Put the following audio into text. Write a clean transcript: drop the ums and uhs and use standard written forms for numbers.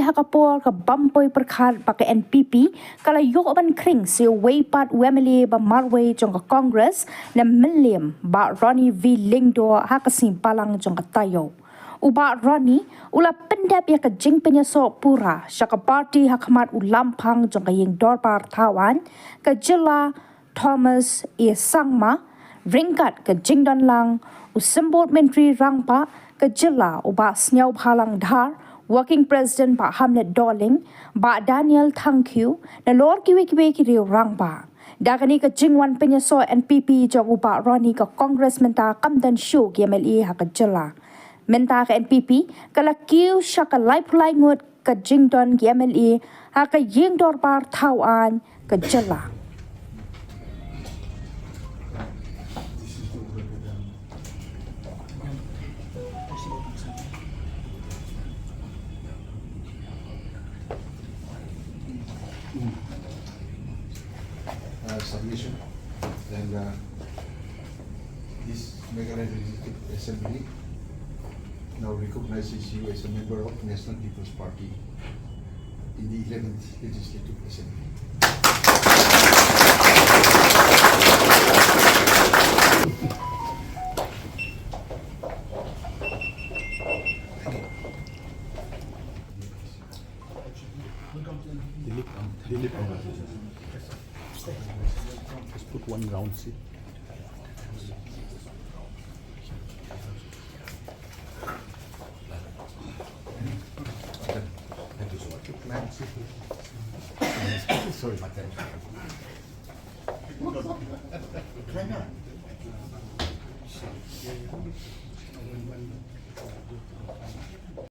hakapor ka bampoi pyrkhat pakai NPP kala yok ban kring si weipat MLA ba marway jong ka Congress na Mylliem ba RV Lyngdoh hakasim palang jong ka tayo. Uba Roni ula pendap ya ka jing pyniasoh pura syaka parti hakmat ulampang jong ka ying dorpar tawan ka jela Thomas sangma ringkat ke jingdan lang usembot menteri rangpa ke jela uba snyau phalang dhar working president Pak Hamlet Doling Pak Daniel Thankiu na lor kiwe ki rangpa dagani ke jingwan pyniasoh NPP jong uba Roni ke Congress menta kamdan shuh ki MLA ha ke jela menta ke NPP kala kiu syaka lai pulai ngut ke jingdan ki MLA ha ke ying dorpar tawan ke jela. Submission and this Legislative Assembly now recognizes you as a member of National People's Party in the 11th Legislative Assembly. Just put one round seat. Thank you so much. Sorry, Mater. Try not.